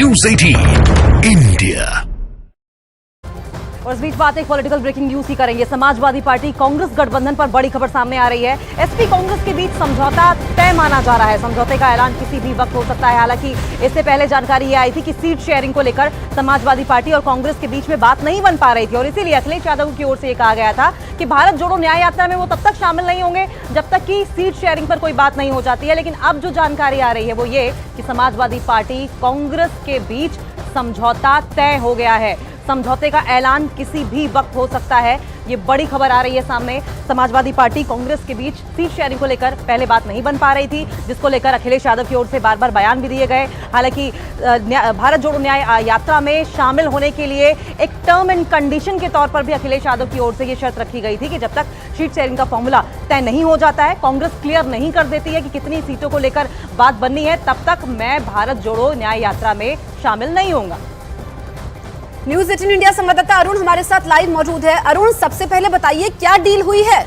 News 18 India। और इस बीच बात एक पॉलिटिकल ब्रेकिंग न्यूज ही करेंगे। समाजवादी पार्टी कांग्रेस गठबंधन पर बड़ी खबर सामने आ रही है। एसपी कांग्रेस के बीच समझौता तय माना जा रहा है। समझौते का ऐलान किसी भी वक्त हो सकता है। हालांकि इससे पहले जानकारी ये आई थी कि सीट शेयरिंग को लेकर समाजवादी पार्टी और कांग्रेस के बीच में बात नहीं बन पा रही थी और इसीलिए अखिलेश यादव की ओर से ये कहा गया था कि भारत जोड़ो न्याय यात्रा में वो तब तक शामिल नहीं होंगे जब तक कि सीट शेयरिंग पर कोई बात नहीं हो जाती है। लेकिन अब जो जानकारी आ रही है वो ये कि समाजवादी पार्टी कांग्रेस के बीच समझौता तय हो गया है। समझौते का ऐलान किसी भी वक्त हो सकता है। ये बड़ी खबर आ रही है सामने। समाजवादी पार्टी कांग्रेस के बीच सीट शेयरिंग को लेकर पहले बात नहीं बन पा रही थी, जिसको लेकर अखिलेश यादव की ओर से बार बार बयान भी दिए गए। हालांकि भारत जोड़ो न्याय यात्रा में शामिल होने के लिए एक टर्म एंड कंडीशन के तौर पर भी अखिलेश यादव की ओर से ये शर्त रखी गई थी कि जब तक सीट शेयरिंग का फॉर्मूला तय नहीं हो जाता है, कांग्रेस क्लियर नहीं कर देती है कि कितनी सीटों को लेकर बात बननी है, तब तक मैं भारत जोड़ो न्याय यात्रा में शामिल नहीं होऊंगा। न्यूज 18 इंडिया संवाददाता अरुण हमारे साथ लाइव मौजूद है। अरुण, सबसे पहले बताइए क्या डील हुई है?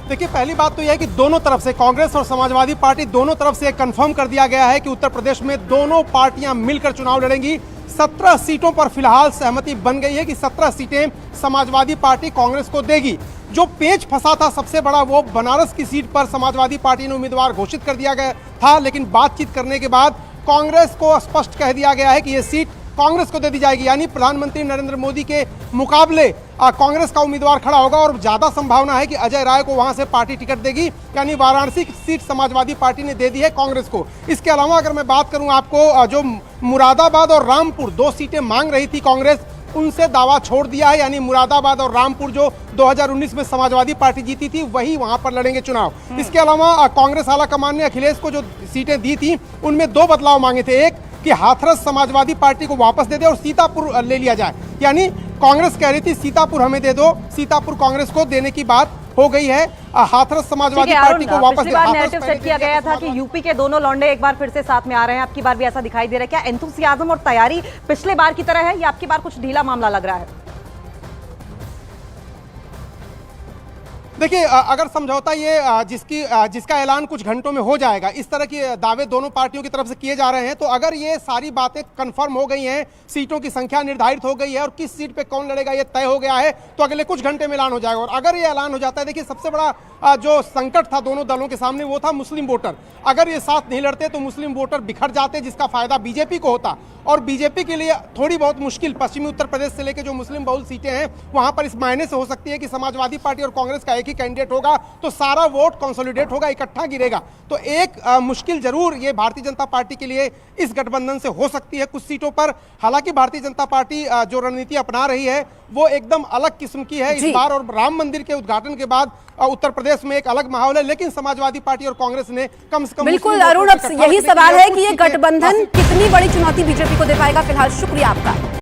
देखिए, पहली बात तो यह है कि दोनों तरफ से, कांग्रेस और समाजवादी पार्टी दोनों तरफ से कंफर्म कर दिया गया है कि उत्तर प्रदेश में दोनों पार्टियां मिलकर चुनाव लड़ेंगी। 17 सीटों पर फिलहाल सहमति बन गई है कि 17 सीटें समाजवादी पार्टी कांग्रेस को देगी। जो पेच फंसा था सबसे बड़ा, वो बनारस की सीट पर समाजवादी पार्टी ने उम्मीदवार घोषित कर दिया गया था, लेकिन बातचीत करने के बाद कांग्रेस को स्पष्ट कह दिया गया है कि यह सीट कांग्रेस को दे दी जाएगी। यानी प्रधानमंत्री नरेंद्र मोदी के मुकाबले कांग्रेस का उम्मीदवार खड़ा होगा और ज्यादा संभावना है कि अजय राय को वहां से पार्टी टिकट देगी। यानी वाराणसी की सीट समाजवादी पार्टी ने दे दी है कांग्रेस को। इसके अलावा अगर मैं बात करूं आपको, जो मुरादाबाद और रामपुर 2 सीटें मांग रही थी कांग्रेस, उनसे दावा छोड़ दिया है। यानी मुरादाबाद और रामपुर जो 2019 में समाजवादी पार्टी जीती थी, वही वहां पर लड़ेंगे चुनाव। इसके अलावा कांग्रेस आला कमान ने अखिलेश को जो सीटें दी थी उनमें 2 बदलाव मांगे थे। एक कि हाथरस समाजवादी पार्टी को वापस दे दे और सीतापुर ले लिया जाए। यानी कांग्रेस कह रही थी सीतापुर हमें दे दो, सीतापुर कांग्रेस को देने की बात हो गई है। हाथरस समाजवादी पार्टी को वापस पिछली बार नैरेटिव सेट किया गया था कि यूपी के दोनों लौंडे एक बार फिर से साथ में आ रहे हैं। आपकी बार भी ऐसा दिखाई दे रहा है? क्या एंथुसियाज्म और तैयारी पिछले बार की तरह है या आपकी बार कुछ ढीला मामला लग रहा है? देखिए, अगर समझौता ये जिसका ऐलान कुछ घंटों में हो जाएगा, इस तरह के दावे दोनों पार्टियों की तरफ से किए जा रहे हैं, तो अगर ये सारी बातें कंफर्म हो गई हैं, सीटों की संख्या निर्धारित हो गई है और किस सीट पे कौन लड़ेगा ये तय हो गया है, तो अगले कुछ घंटे में ऐलान हो जाएगा। और अगर ये ऐलान हो जाता है, देखिए सबसे बड़ा जो संकट था दोनों दलों के सामने वो था मुस्लिम वोटर। अगर ये साथ नहीं लड़ते तो मुस्लिम वोटर बिखर जाते, जिसका फायदा बीजेपी को होता और बीजेपी के लिए थोड़ी बहुत मुश्किल, पश्चिमी उत्तर प्रदेश से लेकर जो मुस्लिम बहुल सीटें हैं वहां पर इस मायने से हो सकती है कि समाजवादी पार्टी और कांग्रेस का एक ही कैंडिडेट होगा, तो सारा वोट कंसोलिडेट होगा, इकट्ठा गिरेगा। तो एक मुश्किल जरूर ये भारतीय जनता पार्टी के लिए इस गठबंधन से हो सकती है कुछ सीटों पर। हालांकि भारतीय जनता पार्टी जो रणनीति अपना रही है वो एकदम अलग किस्म की है इस बार, और राम मंदिर के उद्घाटन के बाद उत्तर प्रदेश में एक अलग माहौल है। लेकिन समाजवादी पार्टी और कांग्रेस ने कम से कम, बिल्कुल अरुण, अब यही सवाल है कि ये गठबंधन कितनी बड़ी चुनौती बीजेपी को दे पाएगा। फिलहाल शुक्रिया आपका।